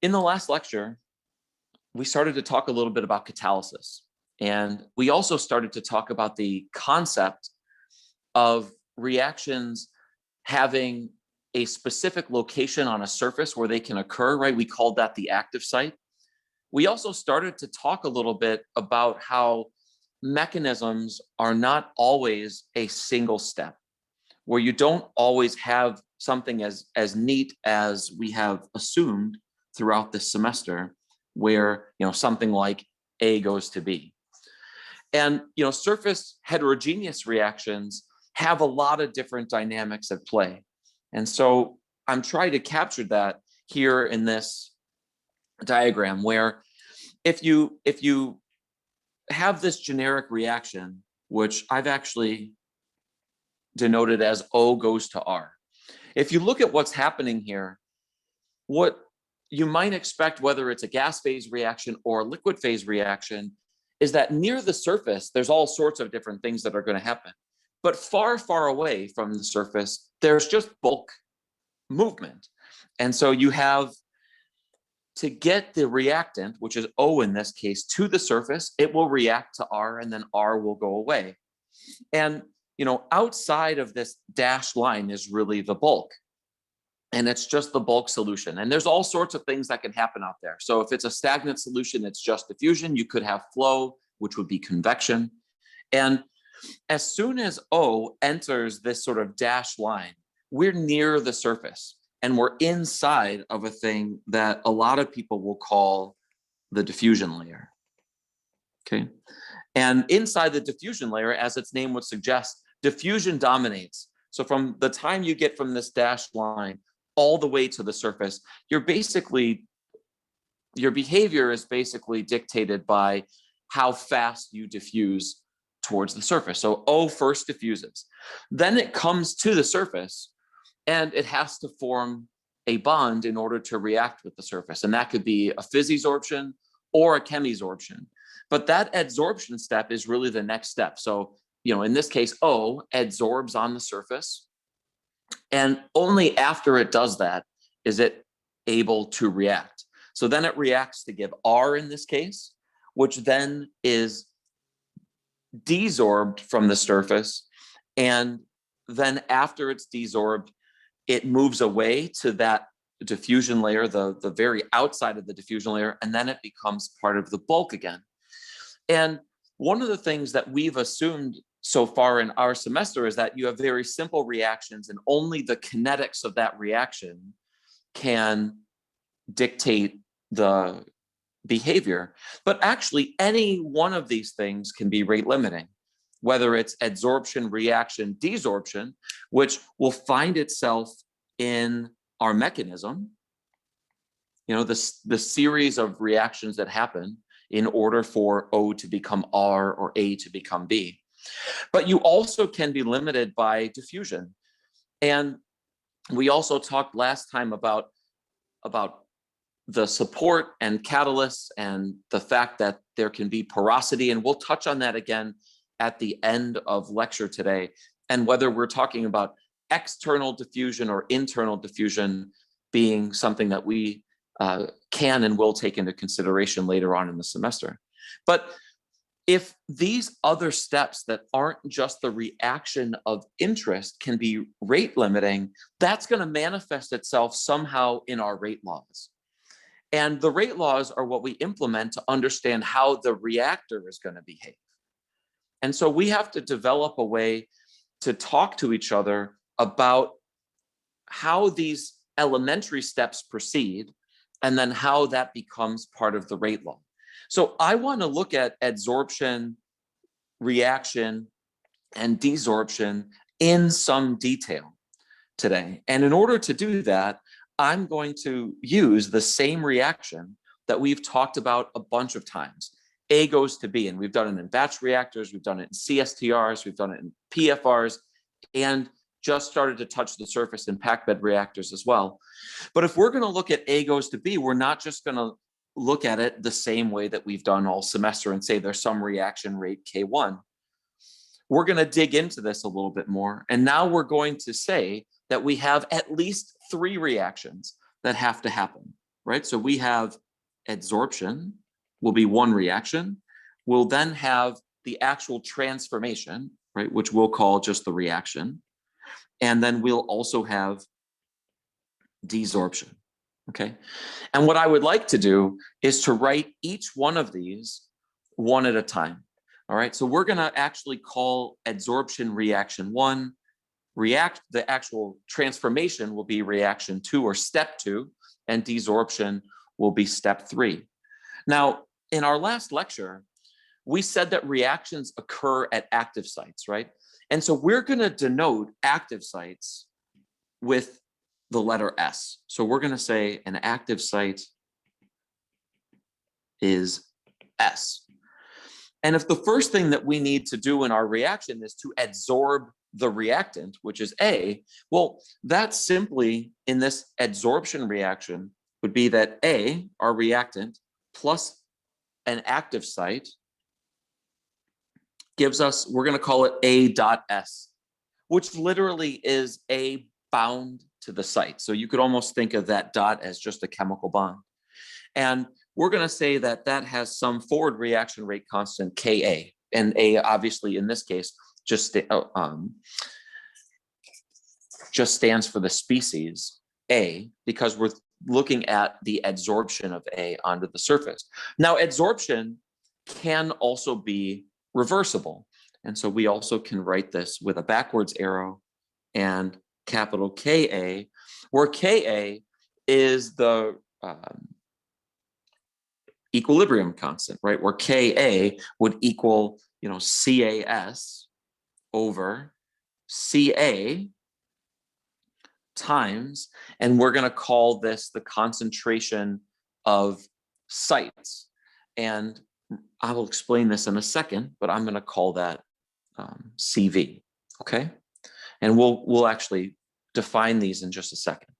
In the last lecture, we started to talk a little bit about catalysis. And we also started to talk about the concept of reactions having a specific location on a surface where they can occur, right? We called that the active site. We also started to talk a little bit about how mechanisms are not always a single step, where you don't always have something as neat as we have assumed throughout this semester, where something like A goes to B. And surface heterogeneous reactions have a lot of different dynamics at play. And so I'm trying to capture that here in this diagram, where if you have this generic reaction, which I've actually denoted as O goes to R. If you look at what's happening here, what you might expect, whether it's a gas phase reaction or a liquid phase reaction, is that near the surface, there's all sorts of different things that are going to happen. But far, far away from the surface, there's just bulk movement. And so you have to get the reactant, which is O in this case, to the surface, it will react to R, and then R will go away. And outside of this dashed line is really the bulk. And it's just the bulk solution. And there's all sorts of things that can happen out there. So if it's a stagnant solution, it's just diffusion. You could have flow, which would be convection. And as soon as O enters this sort of dashed line, we're near the surface. And we're inside of a thing that a lot of people will call the diffusion layer. Okay. And inside the diffusion layer, as its name would suggest, diffusion dominates. So from the time you get from this dashed line all the way to the surface, your behavior is basically dictated by how fast you diffuse towards the surface. So O first diffuses, then it comes to the surface, and it has to form a bond in order to react with the surface. And that could be a physisorption or a chemisorption. But that adsorption step is really the next step. So, in this case, O adsorbs on the surface. And only after it does that is it able to react. So then it reacts to give R in this case, which then is desorbed from the surface. And then after it's desorbed, it moves away to that diffusion layer, the very outside of the diffusion layer, and then it becomes part of the bulk again. And one of the things that we've assumed so far in our semester is that you have very simple reactions, and only the kinetics of that reaction can dictate the behavior. But actually, any one of these things can be rate limiting, whether it's adsorption, reaction, desorption, which will find itself in our mechanism, the series of reactions that happen in order for O to become R or A to become B. But you also can be limited by diffusion. And we also talked last time about the support and catalysts and the fact that there can be porosity. And we'll touch on that again at the end of lecture today. And whether we're talking about external diffusion or internal diffusion being something that we can and will take into consideration later on in the semester. But if these other steps that aren't just the reaction of interest can be rate limiting, that's going to manifest itself somehow in our rate laws. And the rate laws are what we implement to understand how the reactor is going to behave. And so we have to develop a way to talk to each other about how these elementary steps proceed, and then how that becomes part of the rate law. So I want to look at adsorption, reaction, and desorption in some detail today. And in order to do that, I'm going to use the same reaction that we've talked about a bunch of times. A goes to B, and we've done it in batch reactors, we've done it in CSTRs, we've done it in PFRs, and just started to touch the surface in packed bed reactors as well. But if we're going to look at A goes to B, we're not just going to look at it the same way that we've done all semester and say there's some reaction rate K1. We're going to dig into this a little bit more. And now we're going to say that we have at least 3 reactions that have to happen. right? So we have adsorption will be one reaction. We'll then have the actual transformation, right, which we'll call just the reaction. And then we'll also have desorption, okay? And what I would like to do is to write each one of these one at a time, all right? So we're gonna actually call adsorption reaction 1, the actual transformation will be reaction 2 or step 2, and desorption will be step 3. Now, in our last lecture, we said that reactions occur at active sites, right? And so we're going to denote active sites with the letter S. So we're going to say an active site is S. And if the first thing that we need to do in our reaction is to adsorb the reactant, which is A, well, that simply in this adsorption reaction would be that A, our reactant, plus an active site gives us, we're going to call it A dot S, which literally is A bound to the site. So you could almost think of that dot as just a chemical bond. And we're going to say that that has some forward reaction rate constant Ka, and A obviously in this case just stands for the species A, because we're looking at the adsorption of A onto the surface. Now, adsorption can also be reversible. And so we also can write this with a backwards arrow and capital Ka, where Ka is the equilibrium constant, right? Where Ka would equal, CaS over Ca times, and we're going to call this the concentration of sites. And I will explain this in a second, but I'm going to call that CV, okay? And we'll actually define these in just a second.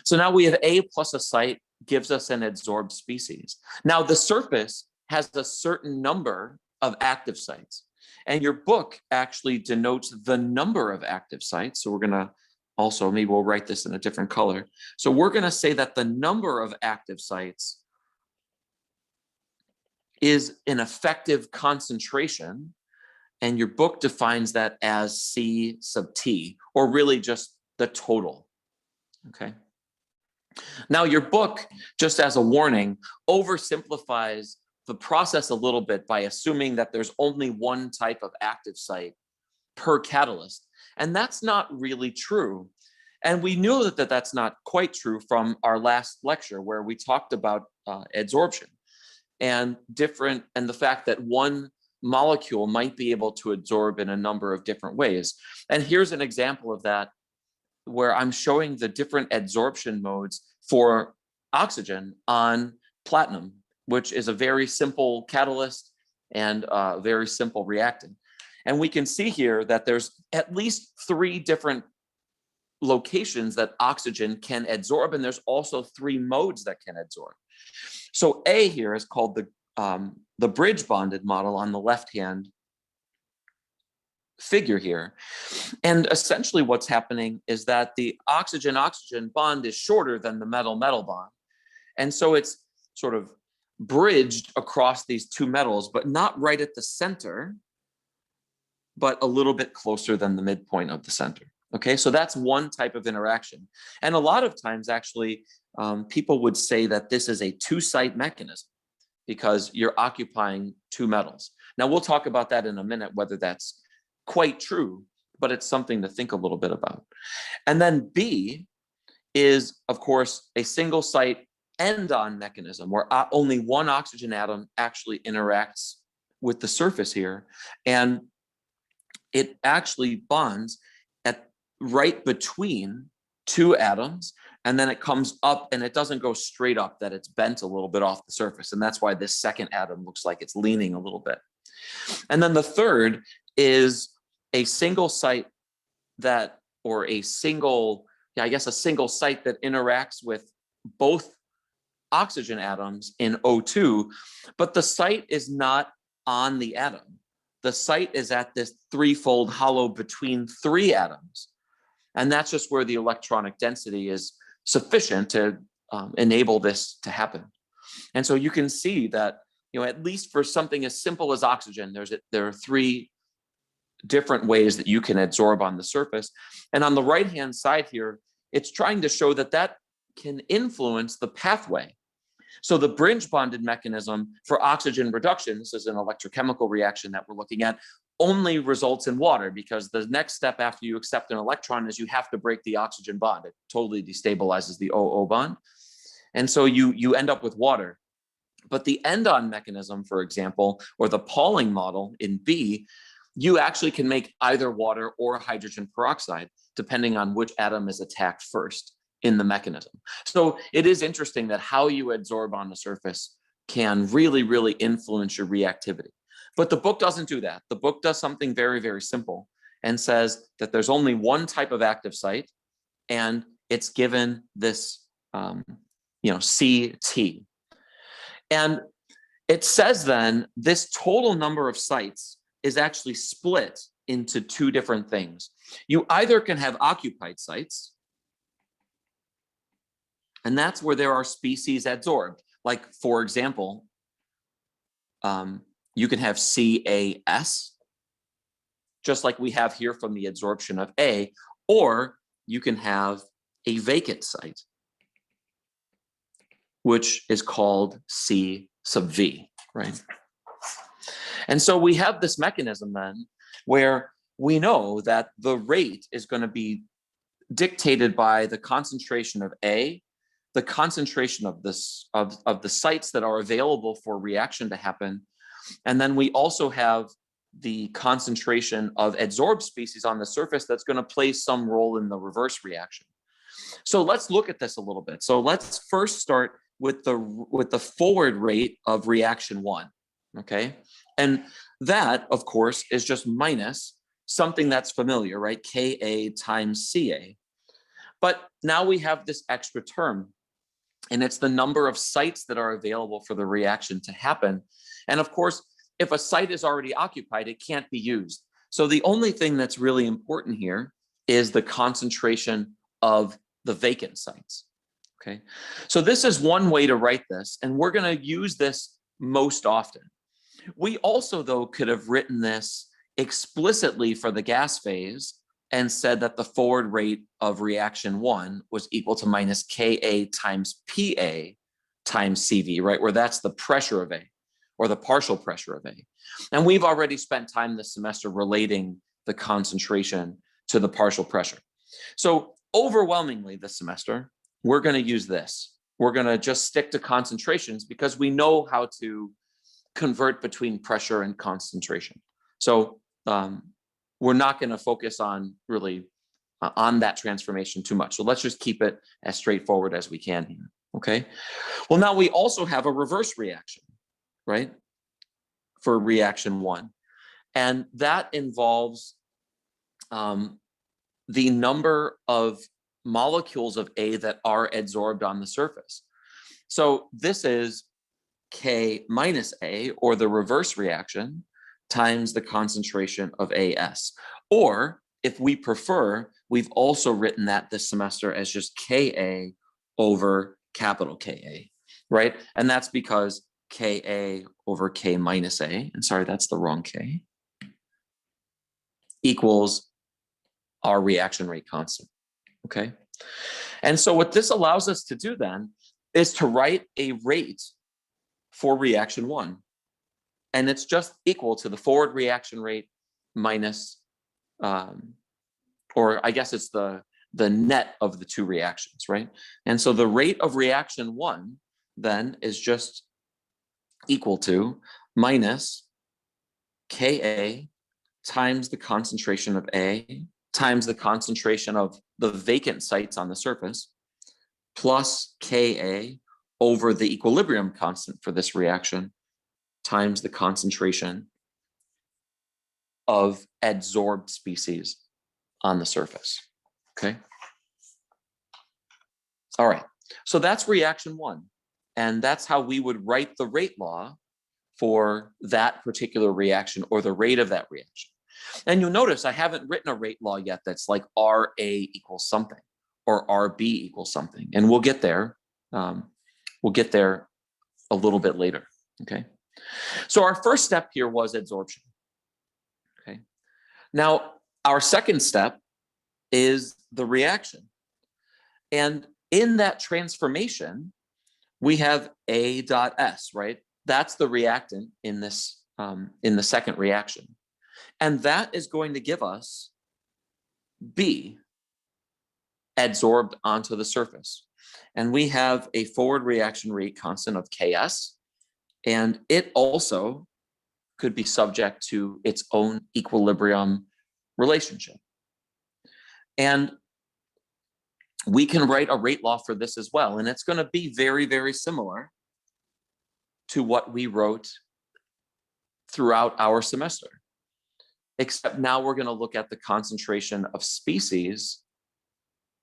So now we have A plus a site gives us an adsorbed species. Now the surface has a certain number of active sites, and your book actually denotes the number of active sites. So we're going to also, maybe we'll write this in a different color. So we're going to say that the number of active sites is an effective concentration, and your book defines that as C sub T, or really just the total, okay? Now your book, just as a warning, oversimplifies the process a little bit by assuming that there's only one type of active site per catalyst, and that's not really true. And we knew that that's not quite true from our last lecture where we talked about adsorption and the fact that one molecule might be able to adsorb in a number of different ways. And here's an example of that, where I'm showing the different adsorption modes for oxygen on platinum, which is a very simple catalyst and a very simple reactant. And we can see here that there's at least 3 different locations that oxygen can adsorb, and there's also 3 modes that can adsorb. So A here is called the bridge bonded model on the left-hand figure here. And essentially what's happening is that the oxygen-oxygen bond is shorter than the metal-metal bond. And so it's sort of bridged across these 2 metals, but not right at the center, but a little bit closer than the midpoint of the center. Okay, so that's one type of interaction. And a lot of times, actually, people would say that this is a 2-site mechanism because you're occupying 2 metals. Now, we'll talk about that in a minute, whether that's quite true, but it's something to think a little bit about. And then B is, of course, a single-site end-on mechanism where only one oxygen atom actually interacts with the surface here, and it actually bonds right between 2 atoms, and then it comes up, and it doesn't go straight up, that it's bent a little bit off the surface, and that's why this second atom looks like it's leaning a little bit. And then the third is a single site that, or a single site that interacts with both oxygen atoms in O2, but the site is not on the atom. The site is at this 3-fold hollow between 3 atoms. And that's just where the electronic density is sufficient to enable this to happen. And so you can see that, at least for something as simple as oxygen, there are three different ways that you can adsorb on the surface. And on the right-hand side here, it's trying to show that that can influence the pathway. So the Bringe bonded mechanism for oxygen reduction, this is an electrochemical reaction that we're looking at, only results in water, because the next step after you accept an electron is you have to break the oxygen bond. It totally destabilizes the OO bond. And so you end up with water. But the end-on mechanism, for example, or the Pauling model in B, you actually can make either water or hydrogen peroxide, depending on which atom is attacked first in the mechanism. So it is interesting that how you adsorb on the surface can really, really influence your reactivity. But the book doesn't do that. The book does something very, very simple and says that there's only one type of active site, and it's given this, CT. And it says then this total number of sites is actually split into two different things. You either can have occupied sites, and that's where there are species adsorbed. Like, for example, you can have CAS, just like we have here from the adsorption of A, or you can have a vacant site, which is called C sub V, right? And so we have this mechanism then where we know that the rate is going to be dictated by the concentration of A, the concentration of the sites that are available for reaction to happen, and then we also have the concentration of adsorbed species on the surface that's going to play some role in the reverse reaction. So let's look at this a little bit. So let's first start with the forward rate of reaction 1, okay? And that, of course, is just minus something that's familiar, right? Ka times Ca. But now we have this extra term, and it's the number of sites that are available for the reaction to happen. And of course, if a site is already occupied, it can't be used. So the only thing that's really important here is the concentration of the vacant sites, okay? So this is one way to write this, and we're going to use this most often. We also, though, could have written this explicitly for the gas phase and said that the forward rate of reaction 1 was equal to minus Ka times Pa times Cv, right? Where that's the pressure of A, or the partial pressure of A. And we've already spent time this semester relating the concentration to the partial pressure. So overwhelmingly this semester, we're going to use this. We're going to just stick to concentrations because we know how to convert between pressure and concentration. So we're not going to focus on really on that transformation too much. So let's just keep it as straightforward as we can here, okay? Well, now we also have a reverse reaction, right? For reaction 1. And that involves the number of molecules of A that are adsorbed on the surface. So this is K minus A, or the reverse reaction, times the concentration of AS. Or if we prefer, we've also written that this semester as just Ka over capital Ka, right? And that's because Ka over K minus A, and sorry, that's the wrong K, equals our reaction rate constant, okay? And so what this allows us to do then is to write a rate for reaction 1. And it's just equal to the forward reaction rate minus, or I guess it's the net of the two reactions, right? And so the rate of reaction 1 then is just equal to minus Ka times the concentration of A times the concentration of the vacant sites on the surface plus Ka over the equilibrium constant for this reaction times the concentration of adsorbed species on the surface, okay? All right, so that's reaction 1. And that's how we would write the rate law for that particular reaction, or the rate of that reaction. And you'll notice I haven't written a rate law yet that's like RA equals something or RB equals something. And we'll get there we'll get there a little bit later, okay? So our first step here was adsorption, okay? Now, our second step is the reaction. And in that transformation, we have A dot S, right? That's the reactant in this, in the second reaction. And that is going to give us B adsorbed onto the surface. And we have a forward reaction rate constant of Ks, and it also could be subject to its own equilibrium relationship. And we can write a rate law for this as well, and it's going to be very, very similar to what we wrote throughout our semester, except now we're going to look at the concentration of species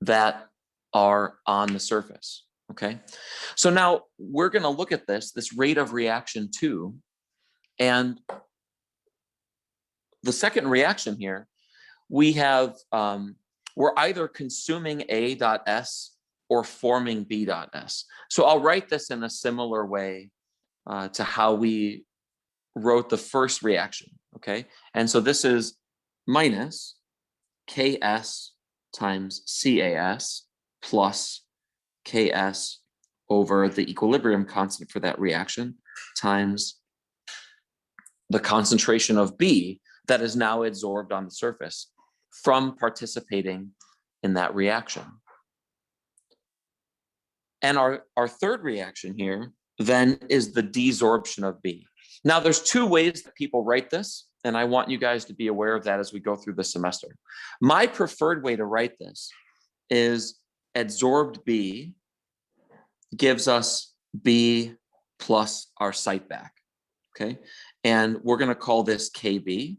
that are on the surface, okay? So now we're going to look at this rate of reaction 2, and the second reaction here, we have, we're either consuming A dot S or forming B dot S. So I'll write this in a similar way to how we wrote the first reaction, okay? And so this is minus Ks times CAS plus Ks over the equilibrium constant for that reaction times the concentration of B that is now adsorbed on the surface from participating in that reaction. And our third reaction here then is the desorption of B. Now there's two ways that people write this, and I want you guys to be aware of that as we go through the semester. My preferred way to write this is adsorbed B gives us B plus our site back, okay? And we're gonna call this KB,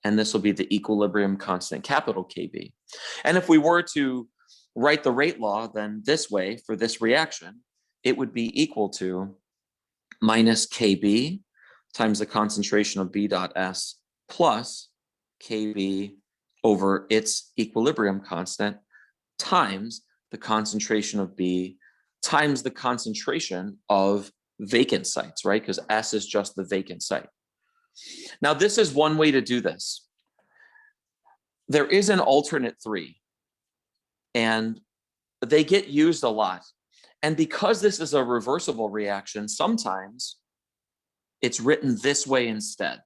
and this will be the equilibrium constant, capital KB. And if we were to write the rate law, then this way, for this reaction, it would be equal to minus KB times the concentration of B dot S plus KB over its equilibrium constant times the concentration of B times the concentration of vacant sites, right? Because S is just the vacant site. Now, this is one way to do this. There is an alternate 3, and they get used a lot. And because this is a reversible reaction, sometimes it's written this way instead.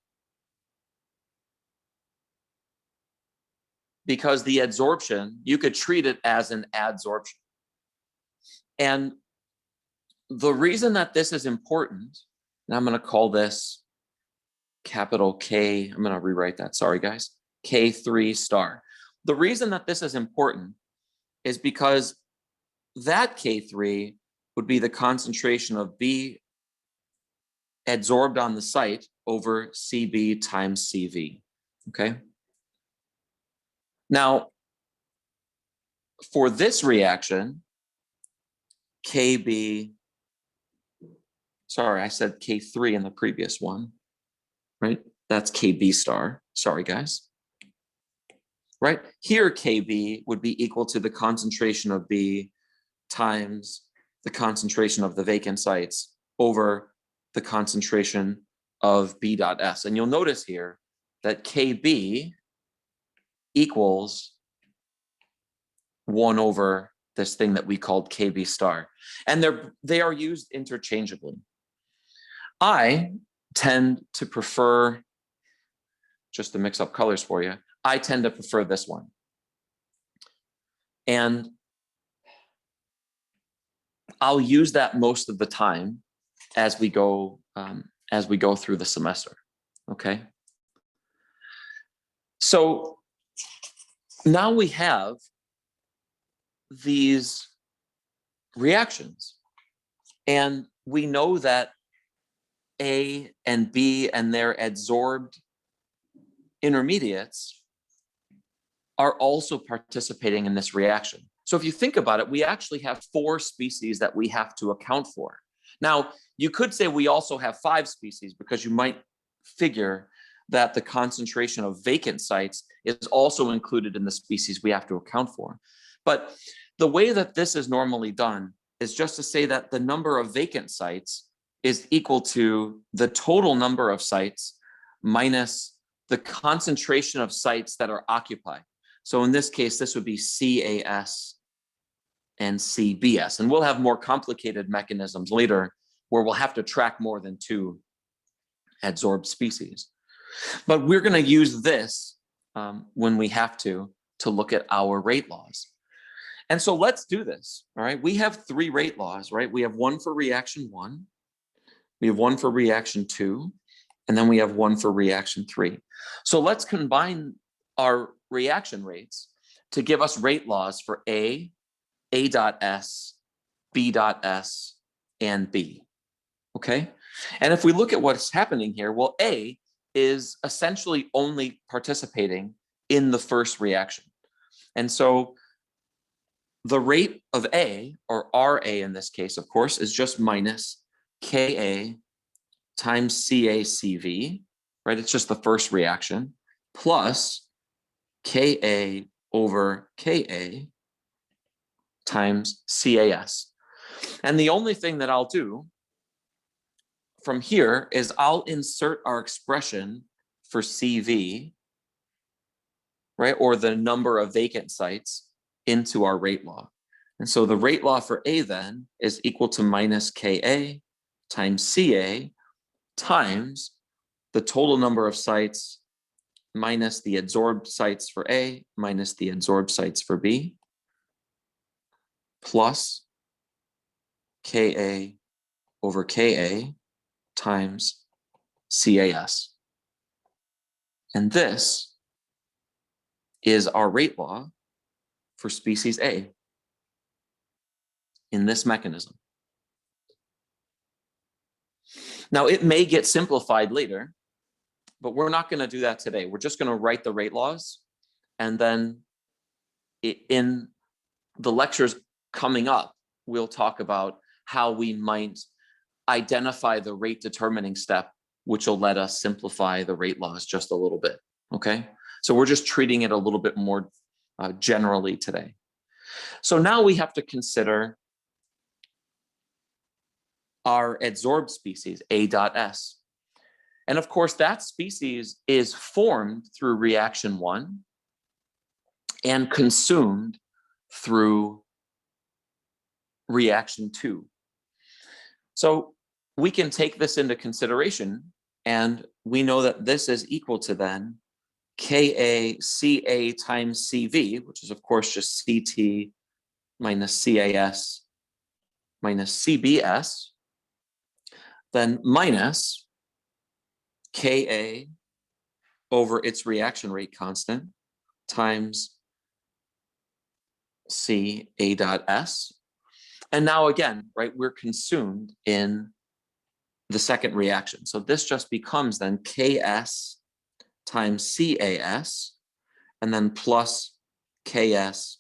Because the adsorption, you could treat it as an adsorption. And the reason that this is important, and I'm going to call this capital K, I'm going to rewrite that, sorry guys, K3 star. The reason that this is important is because that K3 would be the concentration of B adsorbed on the site over CB times CV, okay? Now, for this reaction, KB, sorry, I said K3 in the previous one, right? That's KB star, sorry guys. Right, here KB would be equal to the concentration of B times the concentration of the vacant sites over the concentration of B dot S. And you'll notice here that KB equals 1 over this thing that we called KB star. And they are used interchangeably. I tend to prefer, just to mix up colors for you, I tend to prefer this one. And I'll use that most of the time as we go through the semester, okay? So now we have these reactions, and we know that A and B and their adsorbed intermediates are also participating in this reaction. So if you think about it, we actually have 4 species that we have to account for. Now, you could say we also have 5 species because you might figure that the concentration of vacant sites is also included in the species we have to account for. But the way that this is normally done is just to say that the number of vacant sites is equal to the total number of sites minus the concentration of sites that are occupied. So in this case, this would be CAS and CBS. And we'll have more complicated mechanisms later where we'll have to track more than 2 adsorbed species. But we're going to use this when we have to look at our rate laws. And so let's do this. All right. We have 3 rate laws, right? We have one for reaction 1, we have one for reaction 2, and then we have one for reaction 3. So let's combine our reaction rates to give us rate laws for A dot S, B dot S, and B. Okay. And if we look at what's happening here, well, A is essentially only participating in the first reaction. And so the rate of A, or RA in this case, of course, is just minus Ka times CaCV, right? It's just the first reaction, plus Ka over Ka times CaS. And the only thing that I'll do from here is I'll insert our expression for CV, right, or the number of vacant sites, into our rate law. And so the rate law for A then is equal to minus Ka times Ca times the total number of sites minus the adsorbed sites for A minus the adsorbed sites for B, plus Ka over Ka times CaS. And this is our rate law for species A in this mechanism. Now, it may get simplified later, but we're not going to do that today. We're just going to write the rate laws, and then in the lectures coming up, we'll talk about how we might identify the rate determining step, which will let us simplify the rate laws just a little bit, okay? So we're just treating it a little bit more generally today. So now we have to consider our adsorbed species, A dot S. And of course, that species is formed through reaction 1 and consumed through reaction 2. So we can take this into consideration, and we know that this is equal to then KaCa times CV, which is of course just Ct minus CaS minus CbS, then minus Ka over its reaction rate constant times Ca dot S. And now again, right, we're consumed in the second reaction. So this just becomes then Ks times Cas, and then plus Ks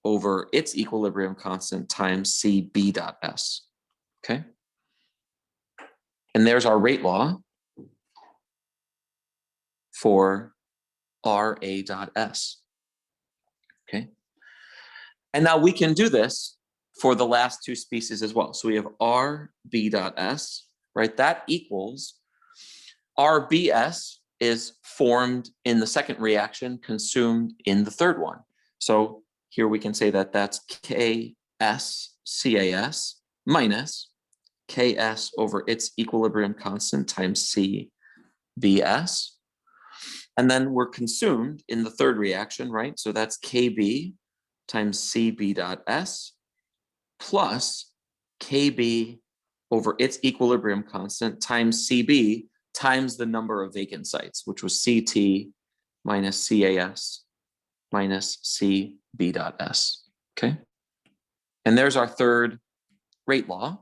over its equilibrium constant times Cb dot S, okay? And there's our rate law for Ra dot S, okay? And now we can do this for the last 2 species as well. So we have Rb dot S, right? That equals Rbs is formed in the second reaction, consumed in the third one. So here we can say that that's Ks Cas minus Ks over its equilibrium constant times Cbs. And then we're consumed in the third reaction, right? So that's Kb times Cb dot S plus Kb over its equilibrium constant times Cb times the number of vacant sites, which was Ct minus Cas minus Cb dot S, okay? And there's our third rate law.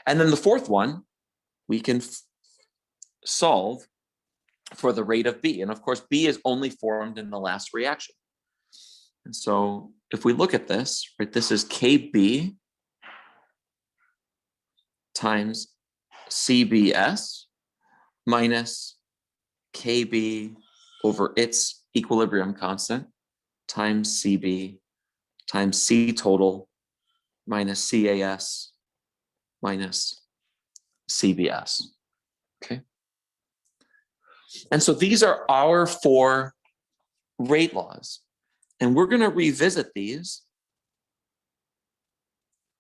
And then the fourth one, we can solve for the rate of B. And of course, B is only formed in the last reaction. And so if we look at this, right, this is Kb times Cbs minus Kb over its equilibrium constant times Cb times C total minus CAS minus CBS. Okay. And so these are our 4 rate laws. And we're going to revisit these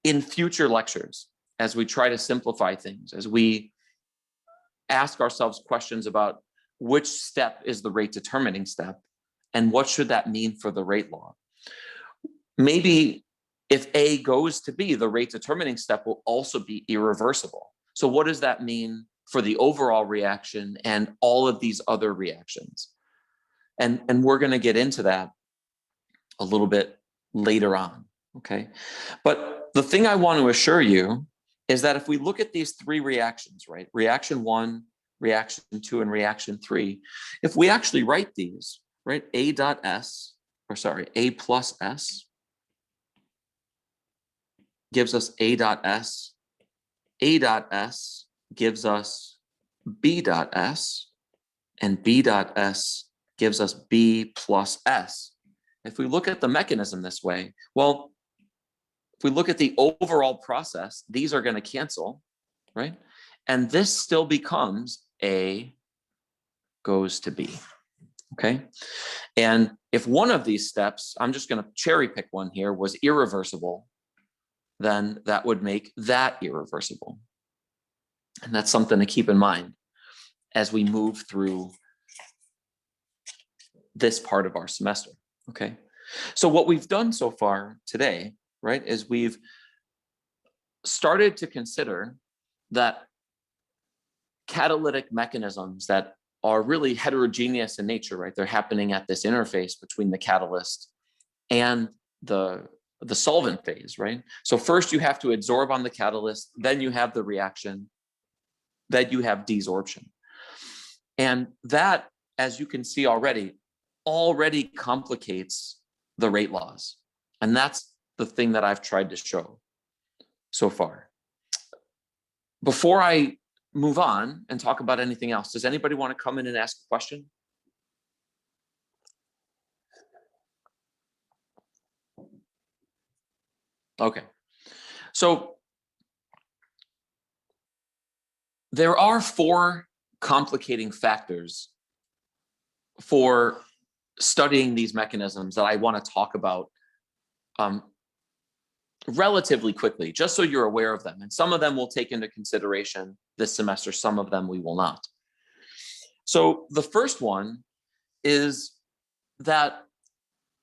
in future lectures as we try to simplify things, as we ask ourselves questions about which step is the rate determining step and what should that mean for the rate law. Maybe if A goes to B, the rate determining step will also be irreversible. So what does that mean for the overall reaction and all of these other reactions? And we're going to get into that a little bit later on, okay? But the thing I want to assure you is that if we look at these 3 reactions, right? Reaction 1, reaction 2, and reaction 3, if we actually write these, right? A plus S gives us A dot S gives us B dot S, and B dot S gives us B plus S. If we look at the mechanism this way, well, if we look at the overall process, these are going to cancel, right? And this still becomes A goes to B, okay? And if one of these steps, I'm just going to cherry pick one here, was irreversible, then that would make that irreversible. And that's something to keep in mind as we move through this part of our semester, okay? So what we've done so far today, right, is we've started to consider that catalytic mechanisms that are really heterogeneous in nature, right? They're happening at this interface between the catalyst and the solvent phase, right? So first you have to adsorb on the catalyst, then you have the reaction, then you have desorption. And that, as you can see already complicates the rate laws. And that's the thing that I've tried to show so far. Before I move on and talk about anything else, does anybody want to come in and ask a question? Okay. So there are 4 complicating factors for studying these mechanisms that I want to talk about relatively quickly, just so you're aware of them. And some of them we'll take into consideration this semester, some of them we will not. So the first one is that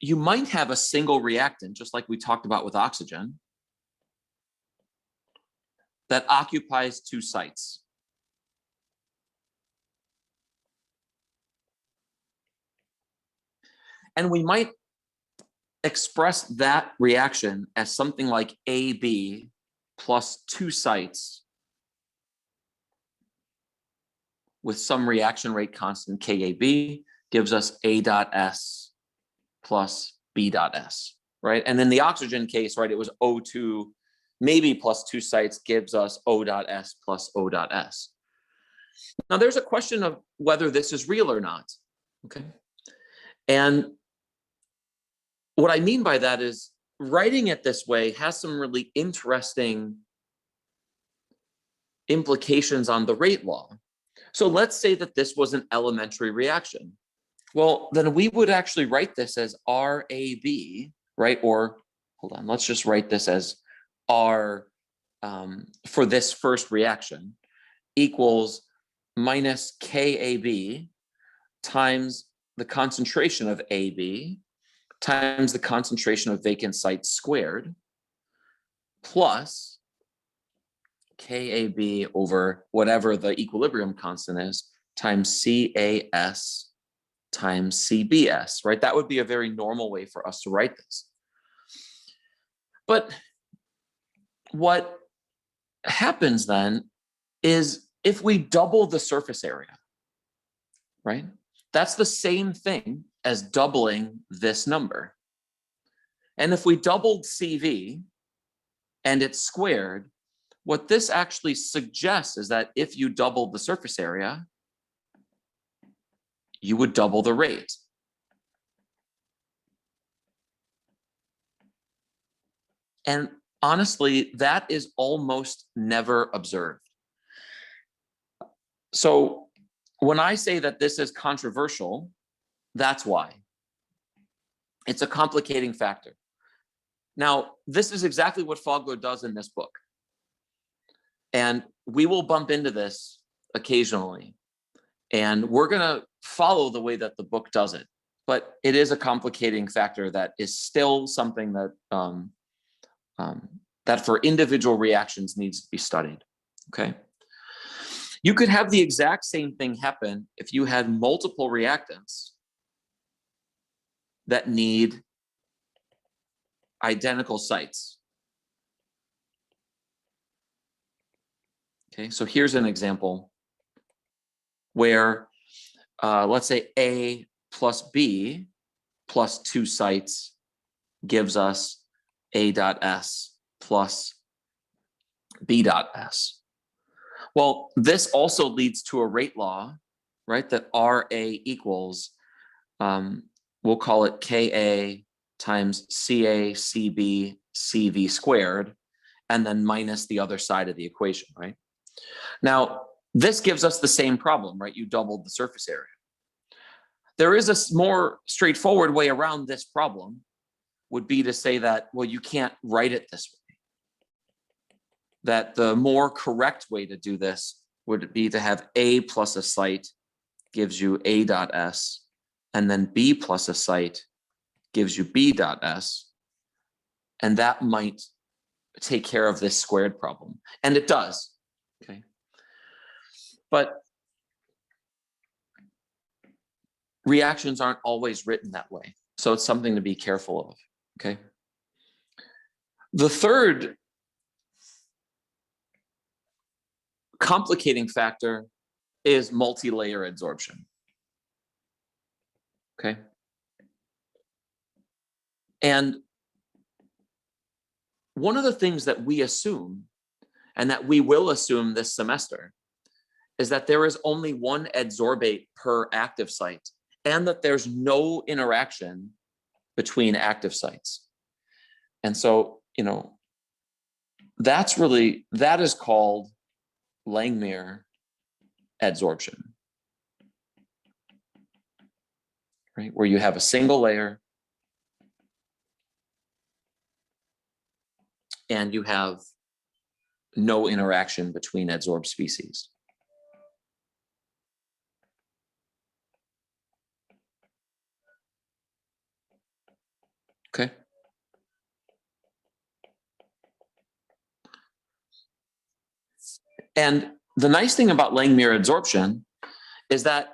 you might have a single reactant, just like we talked about with oxygen, that occupies 2 sites. And we might express that reaction as something like AB plus 2 sites with some reaction rate constant KAB gives us A dot S plus B dot S, right? And in the oxygen case, right, it was O2 maybe plus 2 sites gives us O dot S plus O dot S. Now there's a question of whether this is real or not, okay? And what I mean by that is writing it this way has some really interesting implications on the rate law. So let's say that this was an elementary reaction. Well, then we would actually write this as RAB, right? Or hold on, let's just write this as R for this first reaction equals minus KAB times the concentration of AB times the concentration of vacant sites squared plus KAB over whatever the equilibrium constant is times CAS times CBS, right? That would be a very normal way for us to write this. But what happens then is if we double the surface area, right? That's the same thing as doubling this number. And if we doubled CV and it's squared, what this actually suggests is that if you doubled the surface area, you would double the rate. And honestly, that is almost never observed. So when I say that this is controversial, that's why. It's a complicating factor. Now, this is exactly what Fogler does in this book. And we will bump into this occasionally. And we're going to follow the way that the book does it. But it is a complicating factor that is still something that that for individual reactions needs to be studied. Okay. You could have the exact same thing happen if you had multiple reactants that need identical sites. Okay, so here's an example where let's say A plus B plus 2 sites gives us A dot S plus B dot S. Well, this also leads to a rate law, right? That RA equals, we'll call it KA times CA, CB, CV squared, and then minus the other side of the equation, right? Now, this gives us the same problem, right? You doubled the surface area. There is a more straightforward way around this problem, would be to say that, well, you can't write it this way. That the more correct way to do this would be to have A plus a site gives you A dot S, and then B plus a site gives you B dot S. And that might take care of this squared problem. And it does, okay? But reactions aren't always written that way. So it's something to be careful of, okay? The third complicating factor is multi-layer adsorption, okay? And one of the things that we assume, and that we will assume this semester, is that there is only one adsorbate per active site, and that there's no interaction between active sites. And so, you know, that is called Langmuir adsorption, right? Where you have a single layer and you have no interaction between adsorbed species. Okay. And the nice thing about Langmuir adsorption is that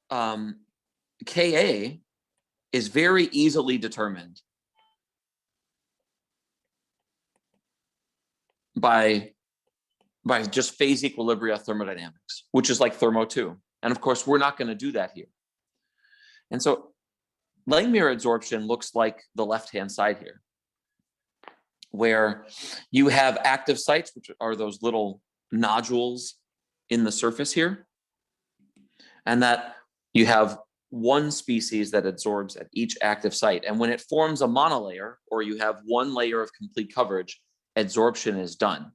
Ka is very easily determined by just phase equilibria thermodynamics, which is like thermo 2. And of course, we're not going to do that here. And so Langmuir adsorption looks like the left-hand side here, where you have active sites, which are those little nodules in the surface here, and that you have one species that adsorbs at each active site. And when it forms a monolayer, or you have one layer of complete coverage, adsorption is done.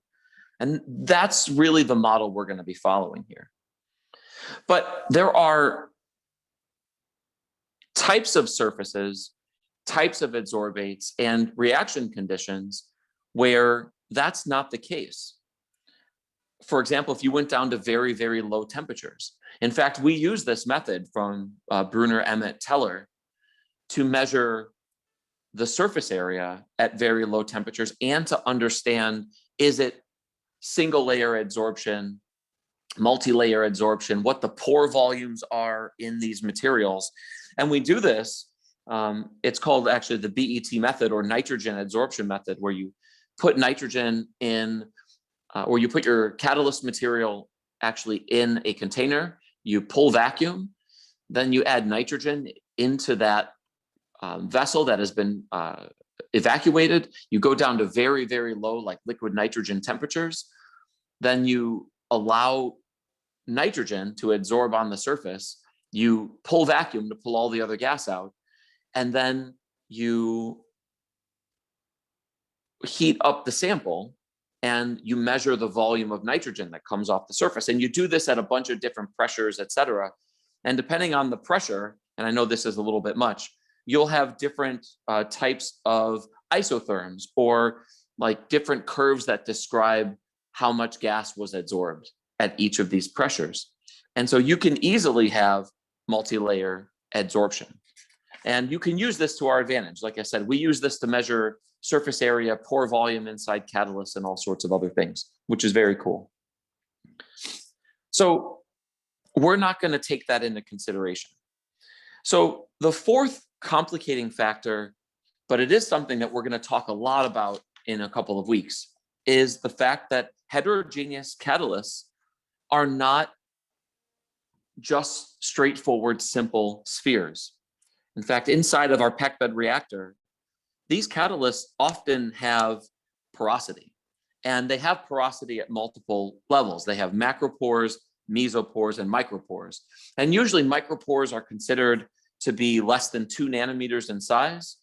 And that's really the model we're going to be following here. But there are types of surfaces, types of adsorbates, and reaction conditions where that's not the case. For example, if you went down to very, very low temperatures. In fact, we use this method from Brunner, Emmett, Teller to measure the surface area at very low temperatures and to understand, is it single layer adsorption, multi-layer adsorption, what the pore volumes are in these materials. And we do this, it's called actually the BET method, or nitrogen adsorption method, where you put nitrogen in, or you put your catalyst material actually in a container, you pull vacuum, then you add nitrogen into that vessel that has been evacuated. You go down to very, very low, like liquid nitrogen temperatures. Then you allow nitrogen to adsorb on the surface. You pull vacuum to pull all the other gas out. And then you heat up the sample and you measure the volume of nitrogen that comes off the surface. And you do this at a bunch of different pressures, et cetera. And depending on the pressure, and I know this is a little bit much, you'll have different types of isotherms, or like different curves that describe how much gas was adsorbed at each of these pressures. And so you can easily have multi-layer adsorption. And you can use this to our advantage. Like I said, we use this to measure surface area, pore volume inside catalysts, and all sorts of other things, which is very cool. So we're not going to take that into consideration. So the fourth complicating factor, but it is something that we're going to talk a lot about in a couple of weeks, is the fact that heterogeneous catalysts are not just straightforward, simple spheres. In fact, inside of our packed bed reactor, these catalysts often have porosity, and they have porosity at multiple levels. They have macropores, mesopores, and micropores. And usually micropores are considered to be less than 2 nanometers in size.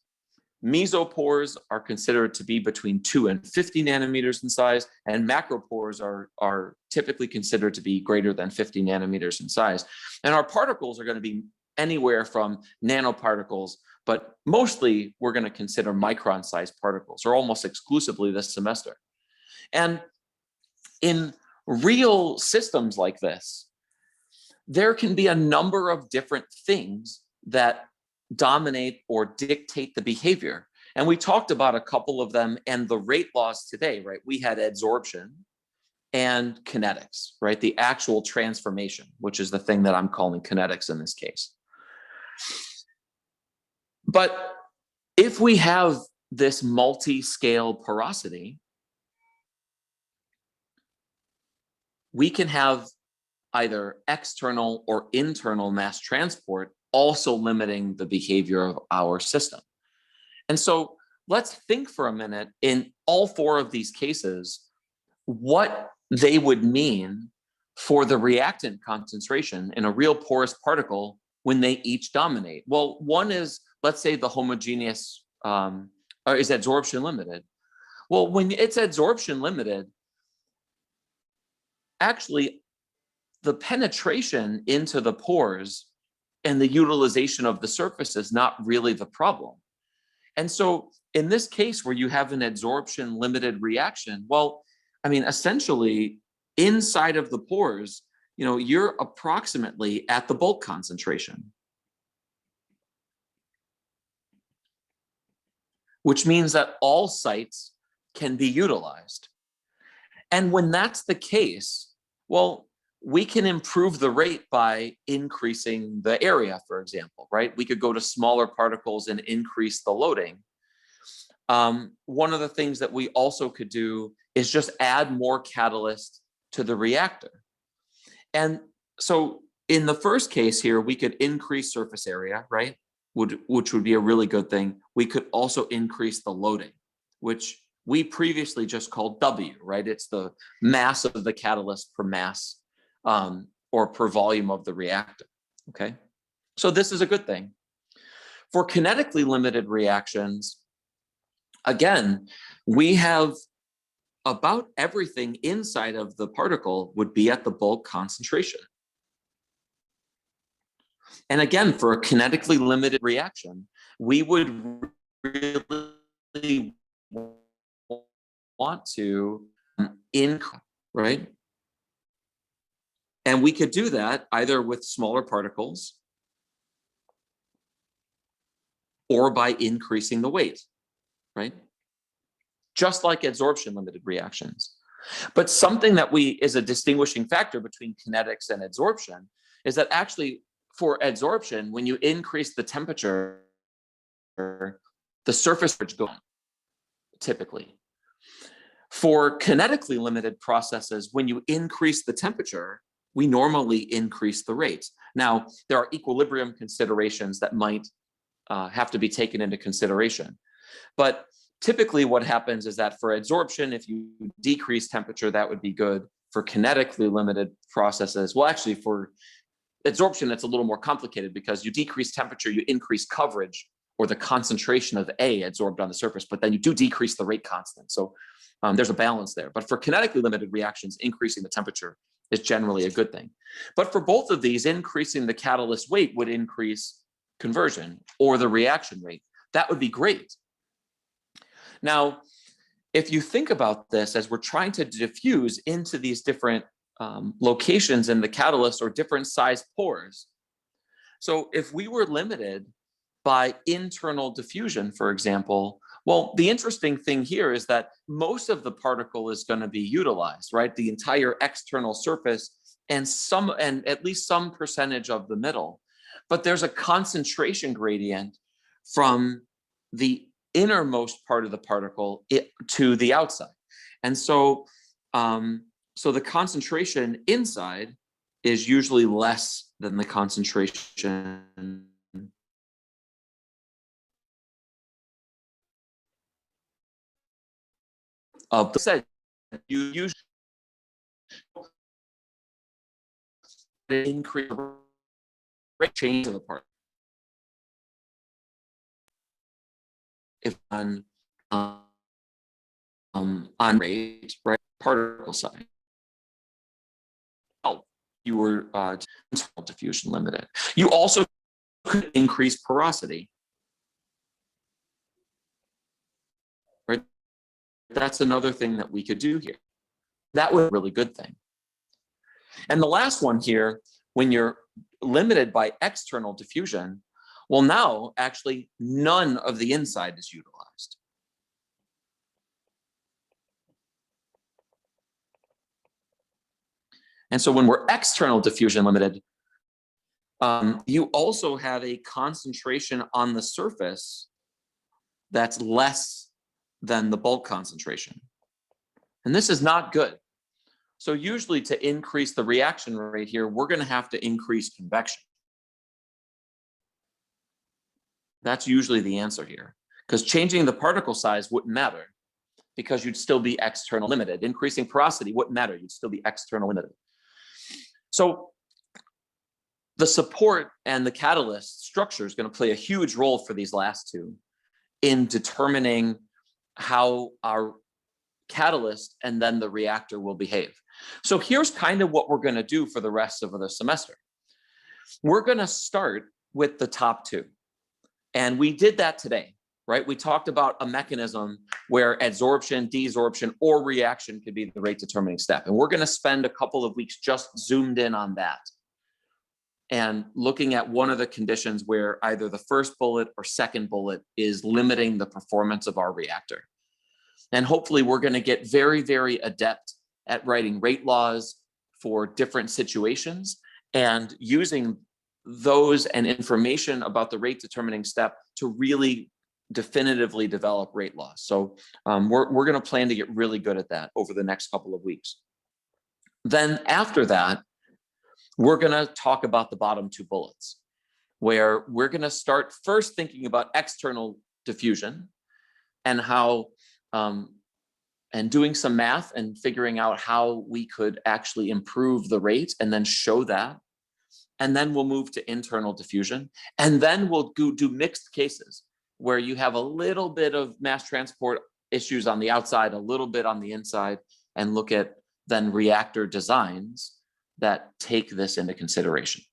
Mesopores are considered to be between 2 and 50 nanometers in size, and macropores are typically considered to be greater than 50 nanometers in size. And our particles are going to be anywhere from nanoparticles, but mostly we're going to consider micron-sized particles, or almost exclusively this semester. And in real systems like this, there can be a number of different things that dominate or dictate the behavior. And we talked about a couple of them and the rate laws today, right? We had adsorption and kinetics, right? The actual transformation, which is the thing that I'm calling kinetics in this case. But if we have this multi-scale porosity, we can have either external or internal mass transport, also limiting the behavior of our system. And so let's think for a minute in all 4 of these cases, what they would mean for the reactant concentration in a real porous particle when they each dominate. Well, one is, let's say the homogeneous is adsorption limited. Well, when it's adsorption limited, actually the penetration into the pores and the utilization of the surface is not really the problem. And so in this case where you have an adsorption limited reaction, well, I mean, essentially inside of the pores, you know, you're approximately at the bulk concentration, which means that all sites can be utilized. And when that's the case, well, we can improve the rate by increasing the area, for example, right? We could go to smaller particles and increase the loading. One of the things that we also could do is just add more catalyst to the reactor. And so in the first case here, we could increase surface area, right? Which would be a really good thing. We could also increase the loading, which we previously just called W, right? It's the mass of the catalyst per mass or per volume of the reactor, okay? So this is a good thing. For kinetically limited reactions, again, we have about everything inside of the particle would be at the bulk concentration. And again, for a kinetically limited reaction, we would really want to increase, right? And we could do that either with smaller particles or by increasing the weight, right? Just like adsorption limited reactions. But something that is a distinguishing factor between kinetics and adsorption is that actually for adsorption, when you increase the temperature, the surface goes down, typically. For kinetically limited processes, when you increase the temperature, we normally increase the rate. Now, there are equilibrium considerations that might have to be taken into consideration. But typically what happens is that for adsorption, if you decrease temperature, that would be good. For kinetically limited processes, well, actually for adsorption, it's a little more complicated because you decrease temperature, you increase coverage, or the concentration of A adsorbed on the surface, but then you do decrease the rate constant. So there's a balance there. But for kinetically limited reactions, increasing the temperature is generally a good thing. But for both of these, increasing the catalyst weight would increase conversion or the reaction rate. That would be great. Now, if you think about this as we're trying to diffuse into these different locations in the catalyst or different size pores. So if we were limited by internal diffusion, for example, well, the interesting thing here is that most of the particle is going to be utilized, right? The entire external surface and at least some percentage of the middle. But there's a concentration gradient from the innermost part of the particle to the outside. And so, so the concentration inside is usually less than the concentration of the set. You usually increase the rate change of the particle. If on rate, right, particle size. Oh, you were internal diffusion limited. You also could increase porosity. Right? That's another thing that we could do here. That was a really good thing. And the last one here, when you're limited by external diffusion, well, now actually none of the inside is utilized. And so when we're external diffusion limited, you also have a concentration on the surface that's less than the bulk concentration. And this is not good. So usually to increase the reaction rate here, we're going to have to increase convection. That's usually the answer here, because changing the particle size wouldn't matter because you'd still be external limited. Increasing porosity wouldn't matter. You'd still be external limited. So the support and the catalyst structure is going to play a huge role for these last two in determining how our catalyst and then the reactor will behave. So here's kind of what we're going to do for the rest of the semester. We're going to start with the top two. And we did that today, right? We talked about a mechanism where adsorption, desorption, or reaction could be the rate determining step. And we're going to spend a couple of weeks just zoomed in on that and looking at one of the conditions where either the first bullet or second bullet is limiting the performance of our reactor. And hopefully we're going to get very, very adept at writing rate laws for different situations and using those and information about the rate determining step to really definitively develop rate laws. So we're going to plan to get really good at that over the next couple of weeks. Then after that, we're going to talk about the bottom two bullets, where we're going to start first thinking about external diffusion and how and doing some math and figuring out how we could actually improve the rate and then show that. And then we'll move to internal diffusion. And then we'll do mixed cases where you have a little bit of mass transport issues on the outside, a little bit on the inside, and look at then reactor designs that take this into consideration.